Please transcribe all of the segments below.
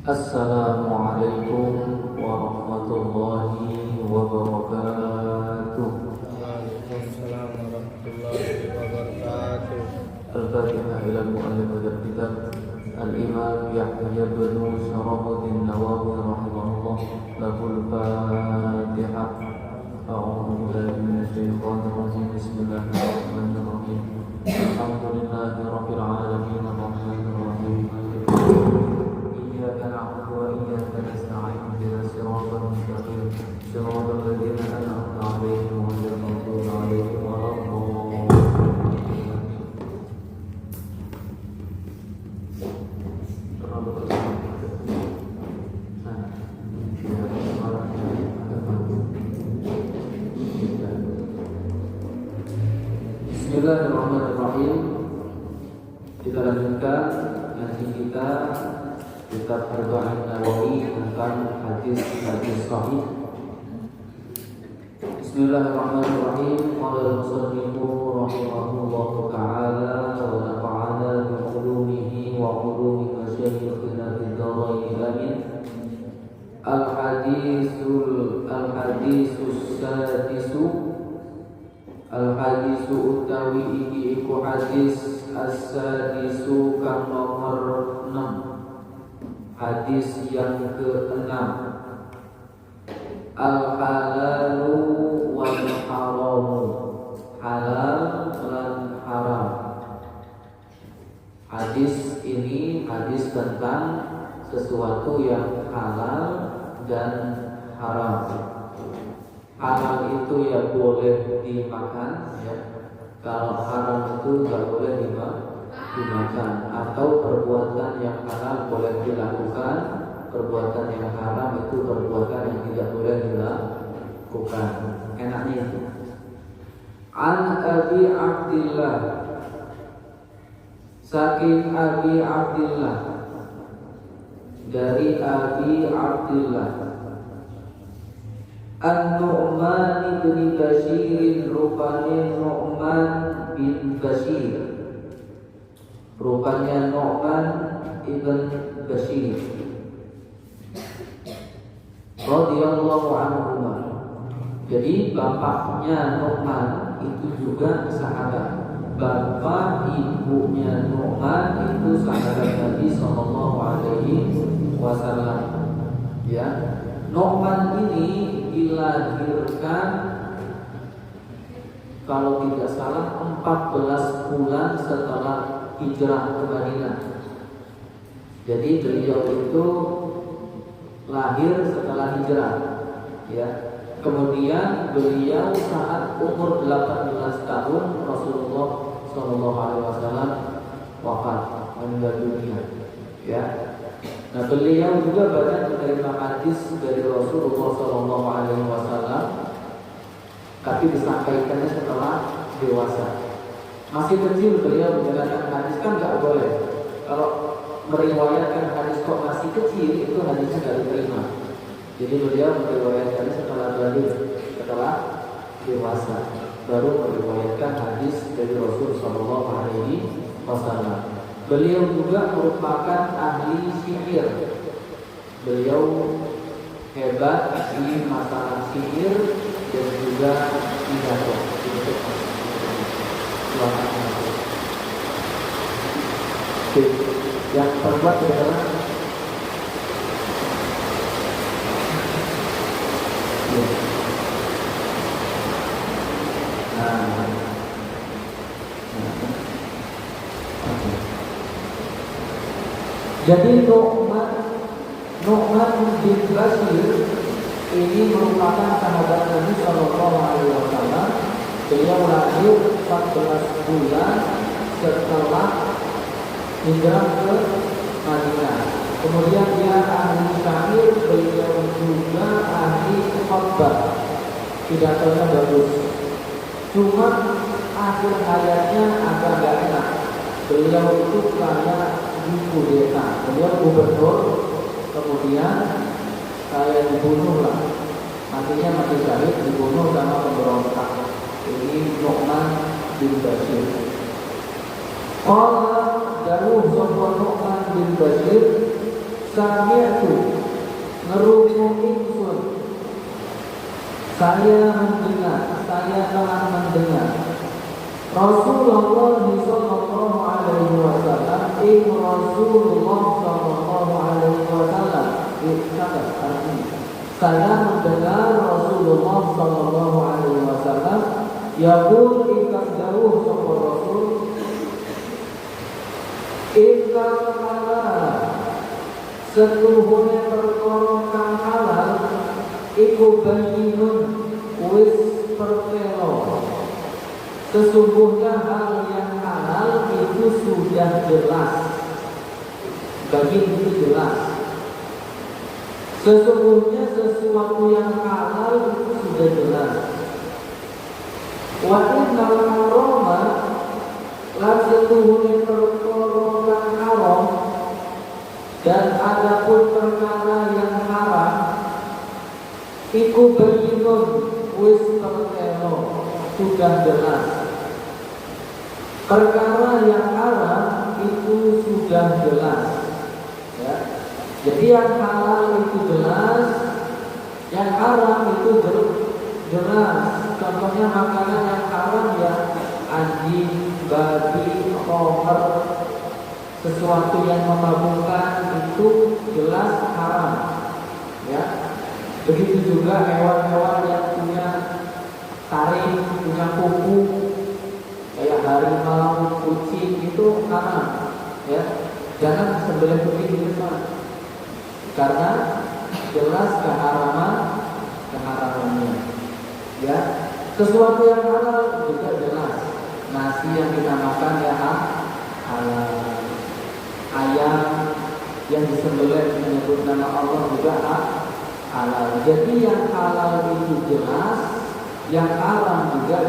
Assalamualaikum warahmatullahi wabarakatuh. Waalaikumsalam warahmatullahi wabarakatuh. Al-Fatihah ila al-mu'allif al-kitab Al-Imam Yahya bin Syarafuddin Nawawi rahimahullah. Lahul Fatihah. A'udzu billahi minasy syaithanir rajim. Bismillahirrahmanirrahim. Alhamdulillahi rabbil alamin arrahmanir rahim. إياك نعبد وإياك نستعين اهدنا الصراط المستقيم صراط الذين أنعمت عليهم غير المغضوب عليهم ولا Bismillahirrahmanirrahim. Kita lanjutkan ngaji kita kitab Arba'in Nawawi tentang hadis-hadis sahih. Bismillahirrahmanirrahim. Qala al-musannifu rahimahullahu ta'ala wa nafa'ana bi ulumihi wa ulumi masyayikhina fid dharain amin. Al-hadisu utawi iki iku hadis as-sadisu kang nomor 6. Hadis yang ke-6. Al-halalu wal haramu. Halal dan haram. Hadis ini hadis tentang sesuatu yang halal dan haram. Halal itu ya boleh dimakan, ya. Kalau haram itu nggak boleh dimakan, atau perbuatan yang halal boleh dilakukan, perbuatan yang haram itu perbuatan yang tidak boleh dilakukan. Enaknya itu. An Abi Abdillah, saking Abi Abdillah, dari Abi Abdillah, An-Nu'man bin Bashir, rupanya Nu'man bin Bashir, rupanya Nu'man ibn Bashir radhiyallahu anhu. Jadi bapaknya Nu'man itu juga sahabat. Bapak ibunya Nu'man itu sahabat Nabi sallallahu alaihi wasallam. Ya, Nu'man ini dilahirkan kalau tidak salah 14 bulan setelah hijrah ke Madinah. Jadi beliau itu lahir setelah hijrah, ya. Kemudian beliau saat umur 18 tahun Rasulullah Shallallahu Alaihi Wasallam wafat, meninggal dunia, ya. Nah, beliau juga banyak menerima hadis dari Rasulullah Shallallahu Alaihi Wasallam, tapi disampaikannya setelah dewasa. Masih kecil beliau menjalankan hadis, kan nggak boleh. Kalau meriwayatkan hadis kok masih kecil, itu hadisnya nggak diterima. Jadi beliau meriwayatkannya setelah balik, setelah dewasa, baru meriwayatkan hadis dari Rasul Sallallahu Alaihi Wasallam. Beliau juga merupakan ahli sihir. Beliau hebat di masalah sihir dan juga pidato. Oke, yang terbuat adalah jadi Nu'man bin Bashir ini merupakan sahabat Nabi Sallallahu Alaihi Wasallam. Beliau lahir 14 bulan setelah hijrah ke Madinah. Kemudian dia ahli syair, beliau juga ahli khutbah. Pidatonya bagus. Cuma akhir hayatnya agak gak enak. Beliau itu kayak di kudeta. Beliau gubernur, kemudian kayak dibunuh lah. Matinya mati syahid, dibunuh sama pemberontak. Ini Nu'man bin Bashir. Qala dawuh sapa Nu'man bin Bashir, sami'tu ngerungu ingsun, saya telah mendengar Rasulullah sallallahu alaihi wasallam Rasulullah sallallahu alaihi wasallam saya mendengar Rasulullah sallallahu alaihi wasallam yaqul ingkang dawuh sapa Rasul ingkang halal setuhune perkara kang halal iku bayyinun wis pertelo. Sesungguhnya hal yang halal itu sudah jelas. Bagi itu jelas. Sesungguhnya sesuatu yang halal itu sudah jelas. Wa innal harama lan setuhune perkara kang haram dan adapun perkara yang haram iku bayyinun wis pertelo, sudah jelas. Perkara yang haram itu sudah jelas, ya. Jadi yang halal itu jelas, yang haram itu jelas. Contohnya makanan yang haram ya anjing, babi, khamr, sesuatu yang memabukkan itu jelas haram, ya. Begitu juga hewan-hewan yang punya taring, punya kuku, kayak harimau, kucing itu haram, ya. Jangan sembelih kucing di rumah, karena jelas keharamannya, ya. Sesuatu yang halal juga jelas. Nasi yang kita makan ya halal. Ayam yang disembelih menyebut nama Allah juga halal. Jadi yang halal itu jelas, yang haram juga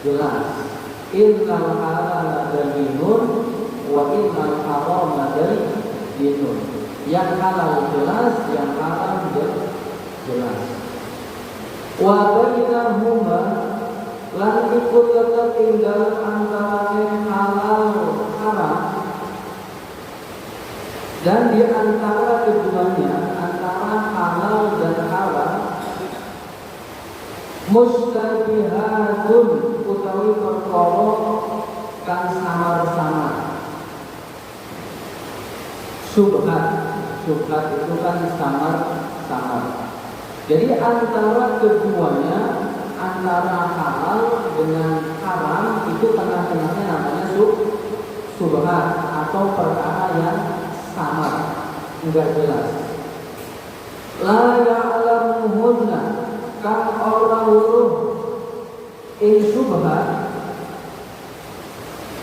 jelas. Innal halala bayyinun wa innal harama bayyinun. Yang halal jelas, yang haram jelas. Wa bainahuma lan iku tetep tinggal antarané halal haram. Dan di antara keduanya, antara halal dan haram, mustabihatun utawi perkara kang samar-samar. Subhat itu kan samar-samar. Jadi antara keduanya, antara halal dengan haram itu tengah-tengahnya namanya subhat atau perkara yang samar, enggak jelas. La ya'lamuhunna kang ora weruh ing subhat,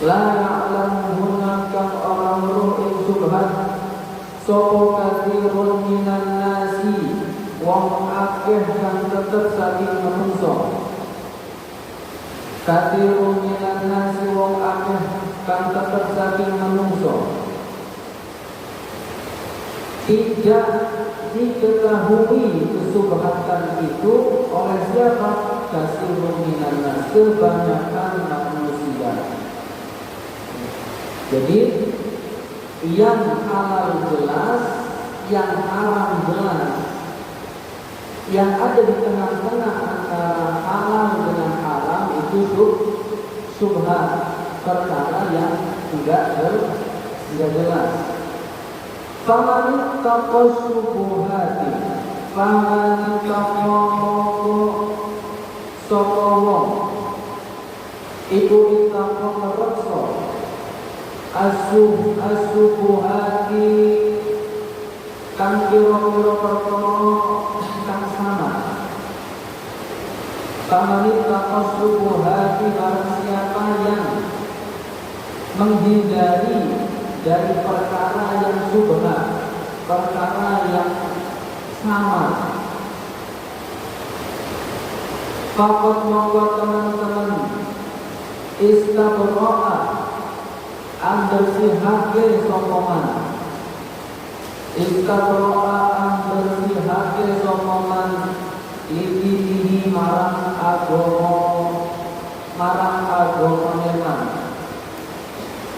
la ya'lamuhunna kang ora weruh ing subhat sapa kathirun minan nasi, wong akeh kang tetep saking manungsa. Kathirun minan nasi, wong akeh kang tetep saking manungsa. Tidak diketahui kesubhatan itu oleh siapa? Kathirun minan nas, kebanyakan manusia. Jadi yang halal jelas, yang haram jelas. Yang ada di tengah-tengah antara halal dengan haram itu subhat, perkara yang tidak jelas. Faman ittaqa syubuhati, faman ittaqa sapa wong iku ittaqa ngereksa asyubuhati kang kira-kira perkara kang sama. Faman ittaqa syubuhati, barang siapa yang menghindari dari perkara yang subhat, perkara yang sama. Fakat monggo teman-teman istabro'a ang bersihake sokoman, istabro'a ang bersihake sokoman lidinihi marang agomo neman,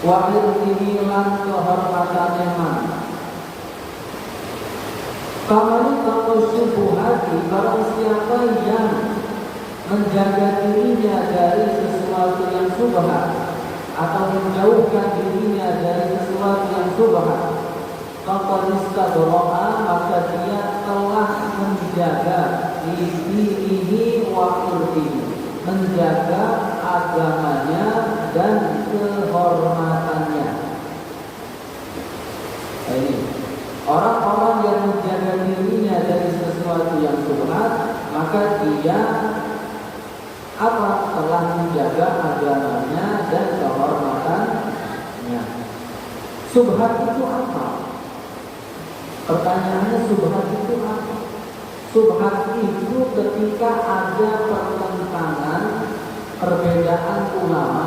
wa irdihi lan kehormatane man. Kalau syubhati, barang siapa yang menjaga dirinya dari sesuatu yang syubhat atau menjauhkan dirinya dari sesuatu yang syubhat, faqad istadroha, maka dia telah menjaga dirihi wa irdihi, menjaga agamanya dan kehormatannya. Ini orang-orang yang menjaga dirinya dari sesuatu yang syubhat, maka dia telah menjaga agamanya dan kehormatannya. Syubhat itu apa? Pertanyaannya, syubhat itu apa? Syubhat itu ketika ada pertentangan, perbedaan ulama.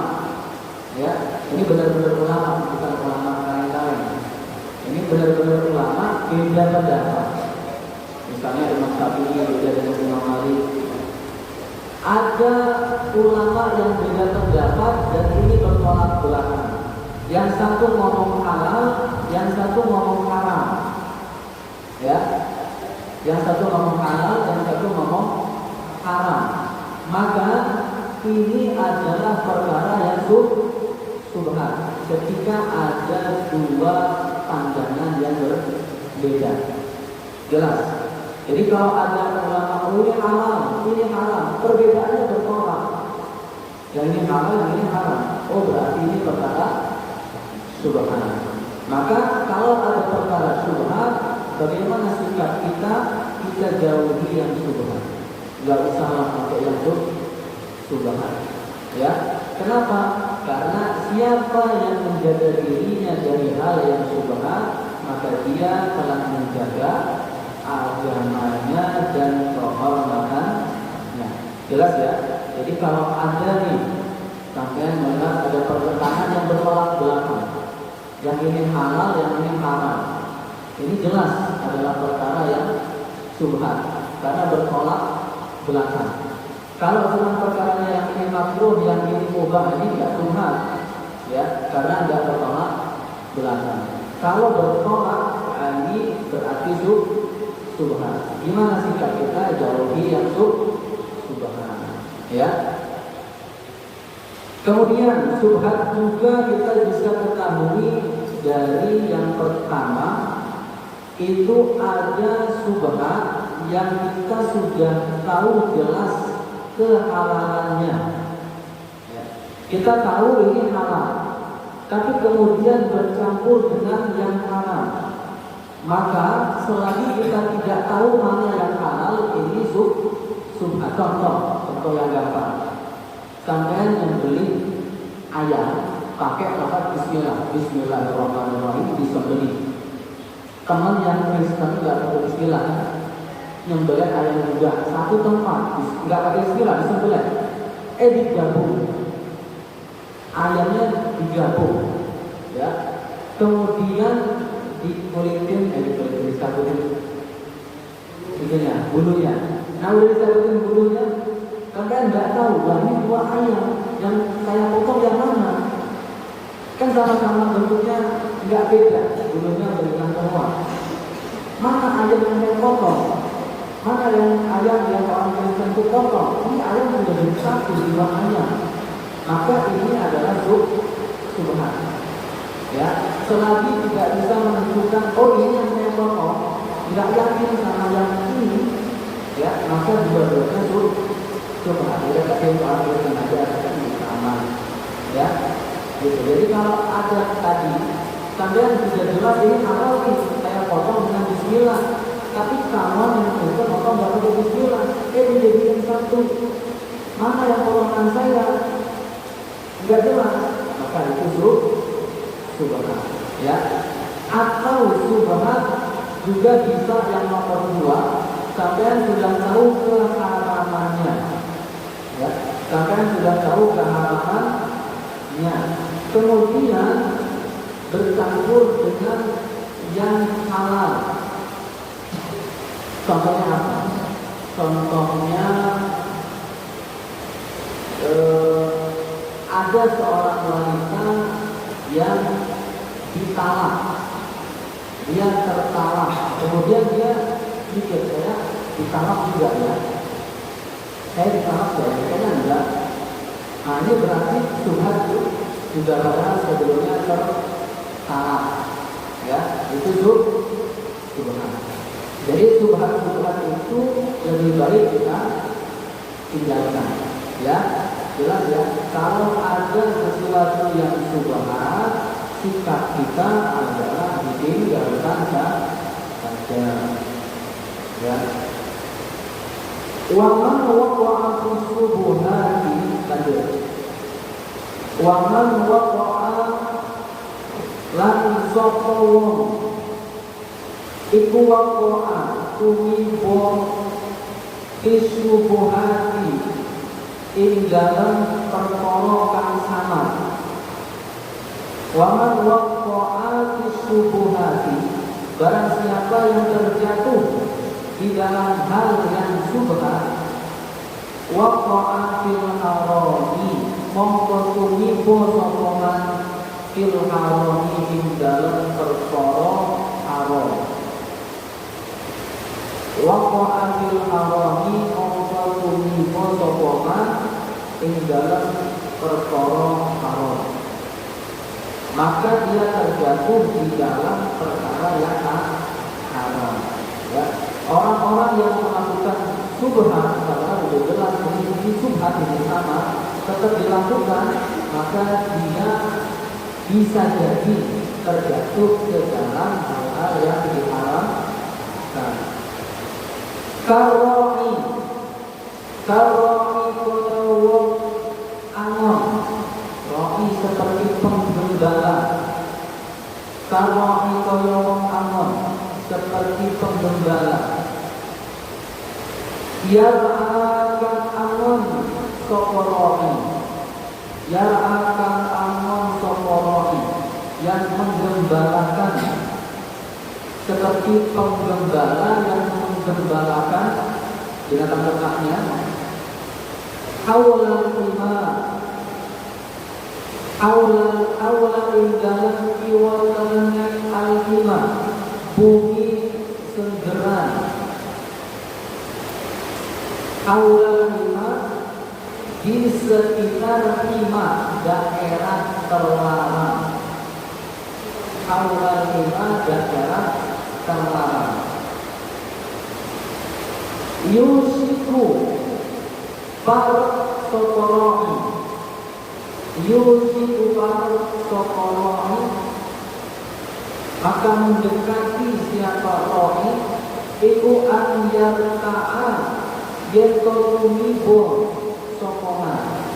Ya, ini benar-benar ulama, bukan ulama lain-lain. Ini benar-benar ulama beda pendapat. Misalnya Imam Syafi'i beda dengan Imam Malik. Ada ulama yang beda pendapat dan ini bertolak belakang. Yang satu ngomong halal, yang satu ngomong haram. Ya, yang satu ngomong halal, yang satu ngomong haram. Maka ini adalah perkara yang syubhat. Ketika ada dua pandangan yang berbeda, jelas. Jadi kalau ada ulama ini halal, ini haram, perbedaannya bertolak. Yang ini halal, yang ini haram. Oh, berarti ini perkara syubhat. Maka kalau ada perkara syubhat, bagaimana sikap kita? Kita jauhi yang syubhat. Gak usah pakai yang syubhat. Ya, kenapa? Karena siapa yang menjaga dirinya dari hal yang syubhat, maka dia telah menjaga agamanya dan kehormatannya. Jelas ya? Jadi kalau ada nih sampai melihat ada pertentangan yang bertolak belakang, yang ini halal, yang ini haram, ini jelas adalah perkara yang syubhat karena bertolak belakang. Kalau cuma perkara yang ini makruh, yang ini mubah, ini tidak syubhat, ya, karena tidak bertolak belakang. Kalau bertolak, ini berarti syubhat. Gimana sikap kita? Jauhi yang syubhat, ya. Kemudian syubhat juga kita bisa ketahui dari yang pertama, itu ada syubhat yang kita sudah tahu jelas kehalalannya. Ya. Kita tahu ini halal, tapi kemudian bercampur dengan yang haram. Maka selagi kita tidak tahu mana yang halal, ini syubhat. Contoh yang gampang. Sampai yang beli ayam pakai lafaz bismillah, bismillahirrahmanirrahim, disembelih. Teman yang Kristen nggak pakai bismillah, nyembelih ayam juga satu tempat, nggak pakai bismillah, disembelih. Digabung, ayamnya digabung, ya. Kemudian dikulitin, disabutin bulunya. Nah, udah disabutin bulunya, kalian nggak tahu, wah ini dua ayam yang saya potong yang mana? Kan sama-sama bentuknya nggak beda, bulunya berikan semua. Mana ayam yang saya potong? Mana yang ayam yang orang Kristen itu potong? Ini ayam sudah jadi satu, dua ayam. Maka ini adalah syubhat. Ya, selagi tidak bisa menentukan, oh ini yang saya potong, nggak yakin sama yang ini, ya, maka dua-duanya syubhat. Dia kasih orang Kristen aja, aman, ya. Gitu. Jadi kalau ada tadi, sampai sudah jelas ini halal nih, saya potong dengan bismillah. Tapi kawan yang Kristen potong nggak pakai bismillah, dijadikan satu. Mana yang potongan saya? Nggak jelas, maka itu syubhat, ya. Atau syubhat juga bisa yang nomor dua, sampai sudah tahu keharamannya, ya. Sampai sudah tahu keharamannya, kemudian bercampur dengan yang halal. Contohnya apa? Contohnya ada seorang wanita yang ditalak, dia tertalak, kemudian dia mikir saya ditangkap juga ya, saya ditangkap ya, kayaknya enggak. Nah ini berarti subhat itu sudah pernah sebelumnya tertangkap, ya itu subhat. Jadi subhat itu lebih baik kita tinggalkan, ya jelas ya. Kalau ada sesuatu yang subhat, sikap kita adalah ditinggalkan saja, ya. Wa man waqa'a fi syubuhati, lanjut. Wa man waqa'a lan sapa wong iku waqa'a tumibo fi syubuhati ing dalem perkara kang samar. Wa man waqa'a fi syubuhati, barang siapa yang terjatuh di dalam hal yang subhat, waqa'a fil harami, mongko tumibo sapa man fil harami ing dalem perkara haram. Waqa'a fil harami, mongko tumibo sapa man ing dalem perkara haram, maka dia terjatuh di dalam perkara yang haram, ya. Orang-orang yang melakukan subhat, karena sudah jelas ini subhat ini sama, tetap dilakukan, maka dia bisa jadi terjatuh ke dalam hal-hal yang diharamkan. Karoi kono angon, roi seperti penggembala. Karoi kono angon seperti penggembala. Yar'akan angon soporoi, yar'akan angon soporoi, yang menggembalakan, seperti penggembala yang menggembalakan binatang ternaknya. Awal lima, awal dalam iwalannya al-lima, bumi senggeran. Awal lima, di sekitar 5 daerah terlarang. Awal 5 daerah terlarang. Yusiku par sokoroi, yusiku par sokoroi, maka mendekati siapa roi, iku anjarkaan yen tumibo sokongan,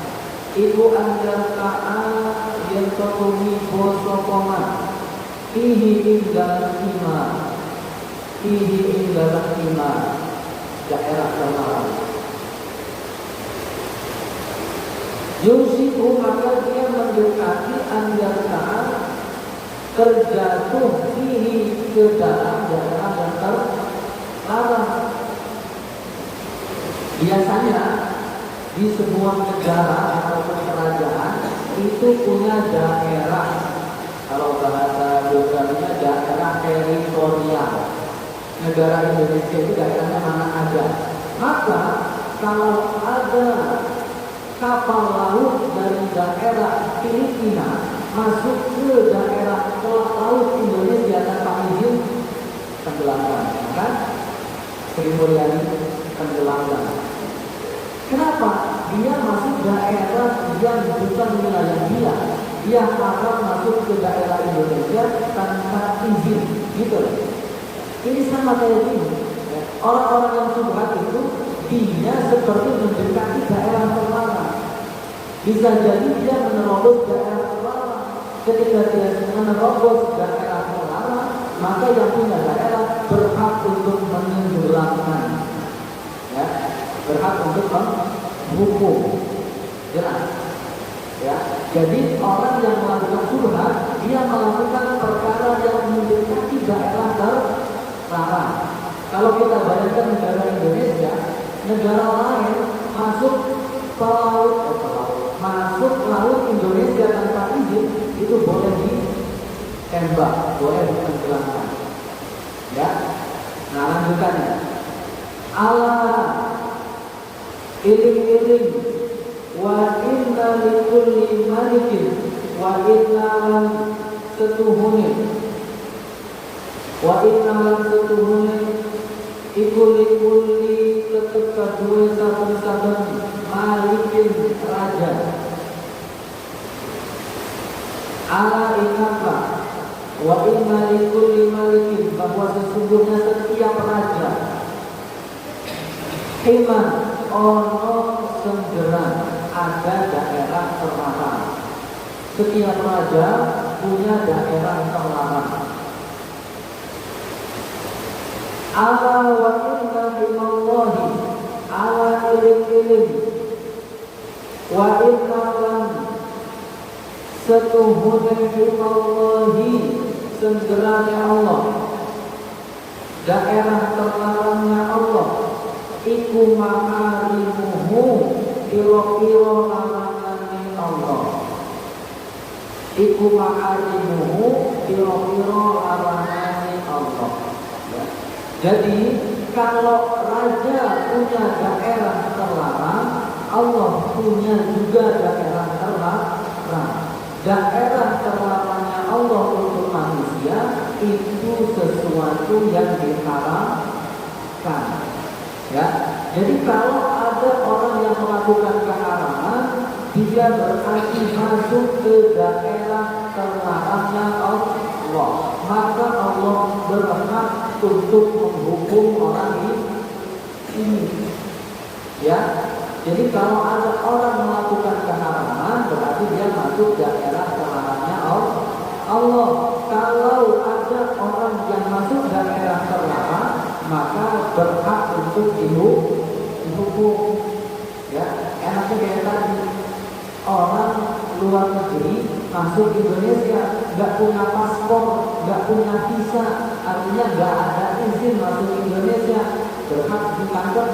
iku anjarkaan yen tumibo sokongan, ihi inggalan iman, daerah terlarang. Yusiku, maka dia mendekati anjarkaan terjatuh ihi ke dalam daerah yang terlarang. Biasanya di sebuah negara atau kerajaan itu punya daerah, kalau bahasa Bulgaria daerah teritorial. Negara Indonesia itu daerahnya mana aja. Maka kalau ada kapal laut dari daerah Filipina masuk ke daerah laut Indonesia tanpa izin, tenggelamkan, kan? Sri Mulyani tenggelamkan. Kenapa? Dia masuk daerah yang bukan wilayah dia. Dia harap masuk ke daerah Indonesia tanpa izin, gitu. Ini sama kayak gini. Orang-orang yang subhat itu dia seperti mendekati daerah terlarang. Bisa jadi dia menerobos daerah terlarang. Ketika dia menerobos daerah terlarang, maka yang punya daerah berhak untuk menenggelamkan, ya, berhak untuk menghukum. Jelas, ya. Jadi orang yang melakukan subhat, dia melakukan perkara yang mendekati daerah terlarang. Kalau kita bayangkan negara Indonesia, negara lain masuk masuk laut Indonesia tanpa izin, itu boleh ditembak, boleh ditenggelamkan. Ya, Nah, lanjutannya. Allah iling-iling wa inna likulli malikin wa inna lan setuhune iku likulli tetep kadue saben-saben malikin raja. Allah ingatlah wa inna likulli malikin bahwa sesungguhnya setiap raja himan ono senggeran ada daerah terlarang. Setiap raja punya daerah terlarang. Ala wa inna himallahi ala ilim wa inna lan setuhune himallahi senggeranya Allah, daerah terlarangnya Allah iku makarimuhu piro-piro larangane Allah. Iku makarimuhu piro-piro larangane Allah. Ya. Jadi kalau raja punya daerah terlarang, Allah punya juga daerah terlarang. Daerah terlarangnya Allah untuk manusia itu sesuatu yang diharamkan. Ya, jadi kalau ada orang yang melakukan keharaman, dia berarti masuk ke daerah terlarangnya Allah. Maka Allah berhak untuk menghukum orang ini. Ya, jadi kalau ada orang melakukan keharaman, berarti dia masuk daerah terlarangnya Allah. Kalau ada orang yang masuk daerah terlarang, maka berhak untuk dihukum. Ya, enaknya kayak tadi orang luar negeri masuk Indonesia, nggak punya paspor, nggak punya visa, artinya nggak ada izin masuk Indonesia, berhak ditangkap,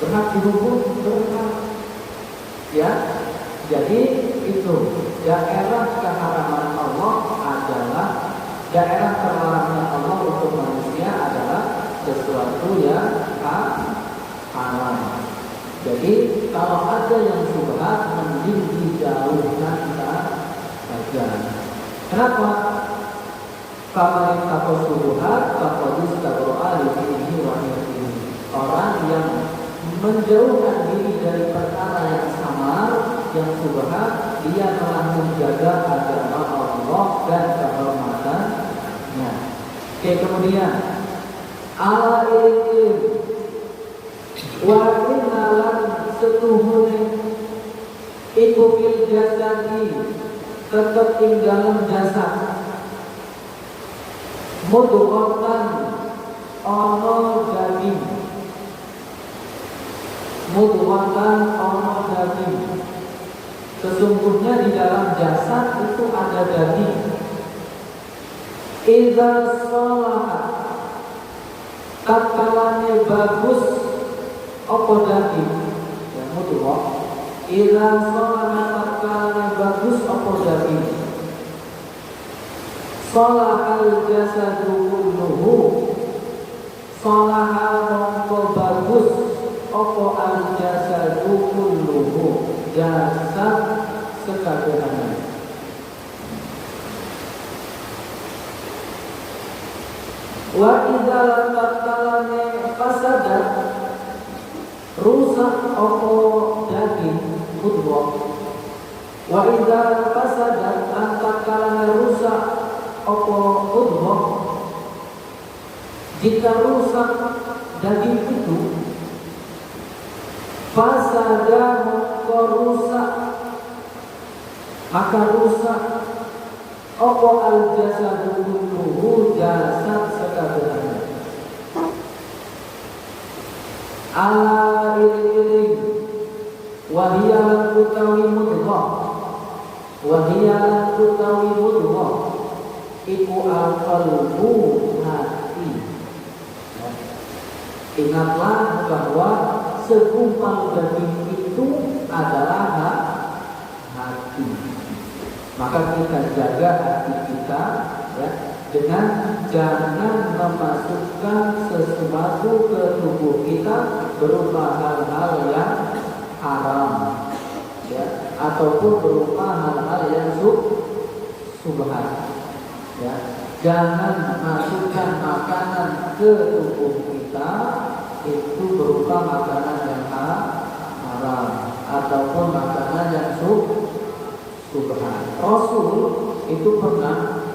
berhak dihukum, berhak. Ya, jadi itu daerah keharaman Allah adalah daerah terlarangnya Allah untuk manusia adalah sesuatu yang haram. Jadi kalau ada yang syubhat mending dijauhkan saja. Kenapa? Kalau takut syubhat, takut istabro'a ini wahyu. Orang yang menjauhkan diri dari perkara yang samar, yang syubhat, dia telah menjaga agama Allah dan kehormatannya. Oke, kemudian ala ilim wa innalan setuhune iku fil jasadi tetap tinggalan jasad mudghatan ono daging sesungguhnya di dalam jasad itu ada daging. Idza sholahat tatkalane bagus apa daging ya mudghah. Idza sholahat tatkalane bagus apa daging. Sholahal jasadu kulluhu sholaha mongko bagus apa al jasadu kulluhu jasad sekabehane. Wa idza lam tatkalane fasada rusak apa daging mudghah. Wa idza fasada tatkalane rusak apa mudghah. Jika rusak daging itu fasada maka rusak, maka rusak apa al jasadu kulluhu jasad sekabehane. Ala iling wahia lan utawi mudghah, wahia lan utawi mudghah iku al qalbu hati. Ingatlah bahwa segumpal daging itu adalah hati. Maka kita jaga hati kita, ya, dengan jangan memasukkan sesuatu ke tubuh kita berupa hal-hal yang haram, ya, ataupun berupa hal-hal yang subhat, ya. Jangan masukkan makanan ke tubuh kita itu berupa makanan yang haram ataupun makanan yang subhat. Rasul itu pernah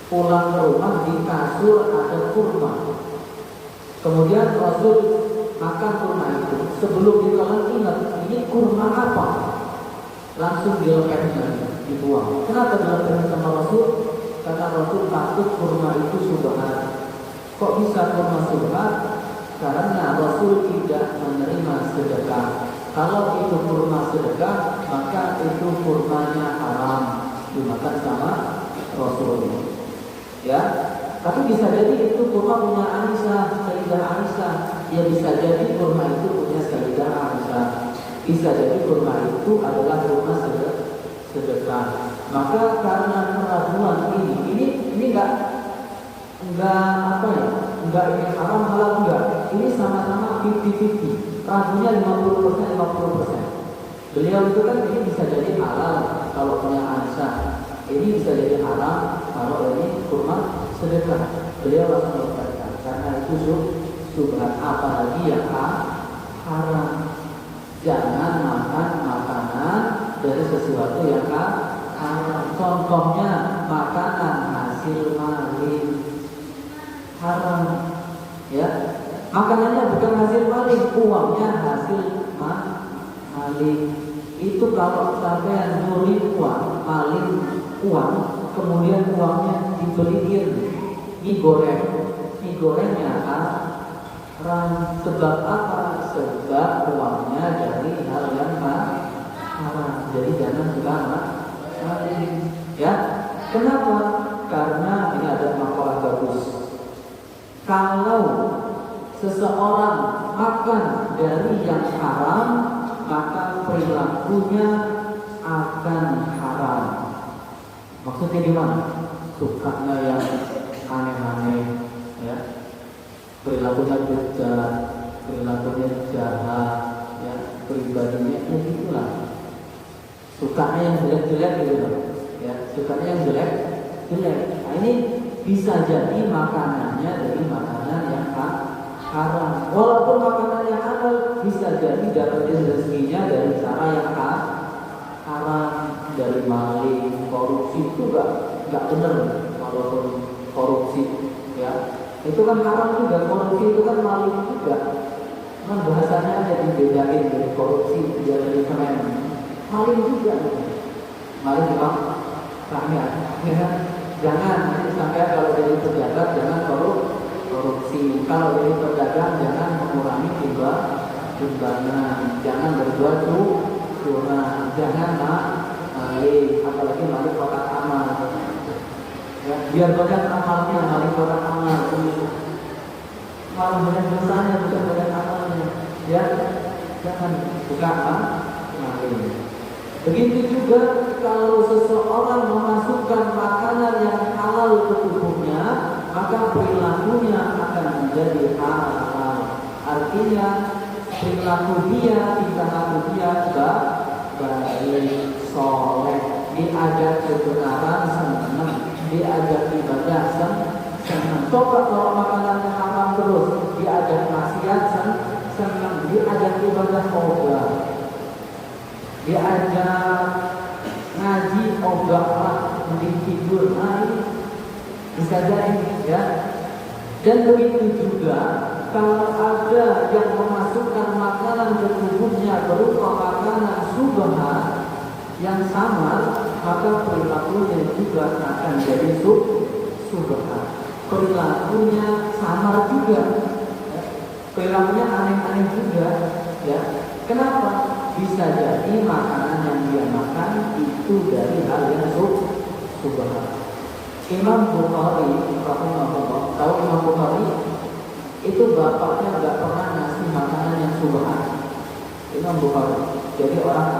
pulang ke rumah, di kasur ada kurma. Kemudian Rasul makan kurma itu. Sebelum ditelan ingat, ini kurma apa? Langsung dilepaskan, dibuang. Kenapa dilepaskan sama Rasul? Karena Rasul takut kurma itu subhat. Kok bisa kurma subhat? Karena Rasul tidak menerima sedekah. Kalau itu kurma sedekah, maka itu kurmanya haram dimakan sama Rasul. Ya, tapi bisa jadi itu kurma punya Aisyah, Sayyidah Aisyah. Ya bisa jadi kurma itu punya Sayyidah Aisyah. Bisa jadi kurma itu adalah kurma sedekah. Maka karena keraguan ini enggak apa ya? Enggak ini haram halal enggak. Ini sama-sama 50-50. Ragunya 50% 50%. Beliau itu kan ini bisa jadi halal kalau punya Aisyah. Ini bisa jadi haram kalau ini kurma sedekah. Beliau langsung mengatakan karena itu subhat, apalagi yang haram. Jangan makan makanan dari sesuatu yang haram. Contohnya makanan hasil maling, haram, ya. Makanannya bukan hasil maling, uangnya hasil maling. Itu kalau sampai nyuri uang, maling uang, kemudian uangnya dibeliin mie gorengnya haram. Sebab apa? Sebab uangnya dari hal yang haram. Jadi jangan suka maling, ya. Kenapa? Karena ini ada makalah bagus. Kalau seseorang makan dari yang haram, maka perilakunya akan haram. Maksudnya gimana? Sukanya yang aneh-aneh, ya. Perilakunya bejat, perilakunya jahat, ya. Pribadinya ya gitulah. Sukanya yang jelek-jelek gitu, ya. Sukanya yang jelek. Nah ini bisa jadi makanannya dari makanan yang haram. Walaupun makanan yang halal, bisa jadi dapetin rezekinya dari cara yang haram, dari maling, korupsi itu nggak benar. Walaupun korupsi, ya itu kan haram juga. Korupsi itu kan maling juga. Kan bahasanya ada dibedain dari korupsi dari keren. Maling juga, maling juga rakyat. Ya. Jangan nanti sampai kalau jadi pejabat jangan korupsi. Kalau jadi pedagang jangan mengurangi timbangan, jangan berbuat curang, jangan maling, apalagi maling kotak amal. Ya, biar banyak amalnya, maling kotak amal. Malah banyak dosanya, bukan banyak amalnya. Ya, jangan buka maling. Begitu juga kalau seseorang memasukkan makanan yang halal ke tubuhnya, maka perilakunya akan menjadi halal. Artinya perilaku dia, tingkah laku dia baik, soleh, diajak kebenaran senang, diajak ibadah senang. Coba kalau makanannya haram terus, diajak maksiat senang, diajak ibadah ogah, diajak ngaji ogah, mending tidur, bisa jadi, ya. Dan begitu juga kalau ada yang memasukkan makanan ke tubuhnya berupa makanan subhat yang sama, maka perilakunya juga akan jadi subhat. Perilakunya samar juga, ya. Perilakunya aneh-aneh juga, ya. Kenapa? Bisa jadi makanan yang dia makan itu dari hal yang subhat. Imam Bukhari, rahimahullah, tahu Imam Bukhari? Itu bapaknya nggak pernah ngasih makanan yang subhat. Imam Bukhari, jadi orang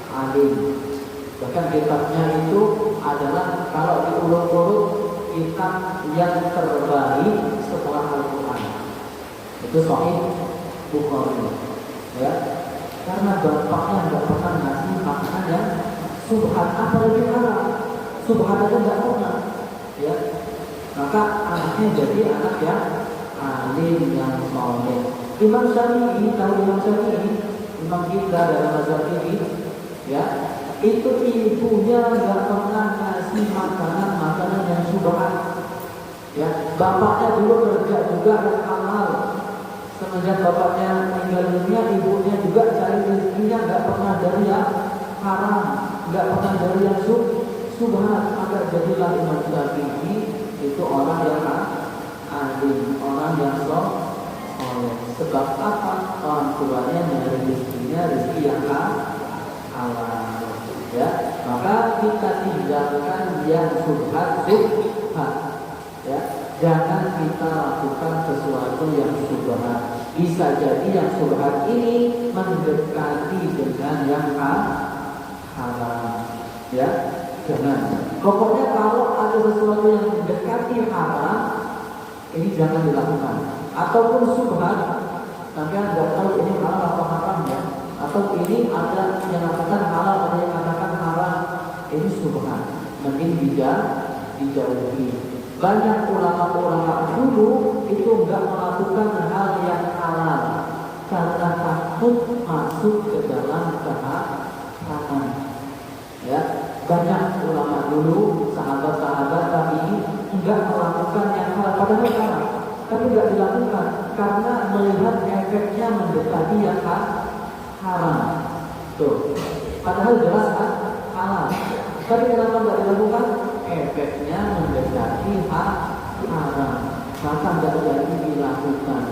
alim. Bahkan kitabnya itu adalah kalau diurut-urut kitab yang terbaik setelah Al-Quran. Itu Sahih Bukhari, ya. Karena bapaknya nggak pernah ngasih makanan yang subhat, apalagi haram. Subhat aja nggak pernah, ya. Maka anaknya jadi anak yang alim, yang soleh. Imam Syafi'i, tahu Imam Syafi'i? Imam kita dalam mazhab ini, ya. Itu ibunya nggak pernah ngasih makanan yang subhat, ya. Bapaknya dulu kerja juga yang halal. Semenjak bapaknya meninggal dunia, ibunya juga cari rezekinya nggak pernah dari yang haram, nggak pernah dari yang subhat. Maka jadilah Imam Syafi'i itu orang yang alim, orang yang soleh. Sebab apa? Orang tuanya dari rezekinya rezeki yang halal, ya. Maka kita tinggalkan yang subhat, ya. Jangan kita lakukan sesuatu yang subhat. Bisa jadi yang subhat ini mendekati dengan yang halal, ya. Jangan. Pokoknya kalau ada sesuatu yang mendekati haram, ini jangan dilakukan. Ataupun subhat, tapi nggak tahu ini halal atau haram, ya. Atau ini ada yang mengatakan halal, ada yang mengatakan haram, ini subhat. Mending dijauhi. Banyak ulama-ulama dulu itu nggak melakukan hal yang halal karena takut masuk ke dalam keharaman, ya. Banyak ulama dulu, sahabat-sahabat tapi nggak melakukan yang halal, padahal haram, tapi nggak dilakukan karena melihat efeknya mendekati yang haram. Tuh, padahal jelas halal, tapi kenapa nggak dilakukan? Efeknya mendekati haram, maka nggak jadi dilakukan.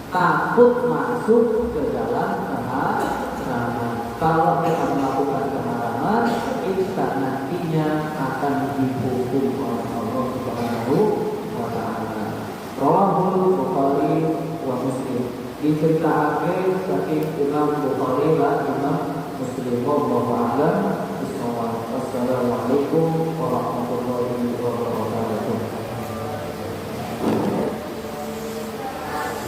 Takut masuk ke dalam keharaman. Kalau kita melakukan keharaman, kita nantinya akan dihukum oleh Allah Subhanahu wa Ta'ala. Rawahul Bukhari wa Muslim. Diceritakan saking Imam Bukhari wa Imam Muslim. Wallahu a'lam bishawab. Wassalamualaikum warahmatullahi wabarakatuh.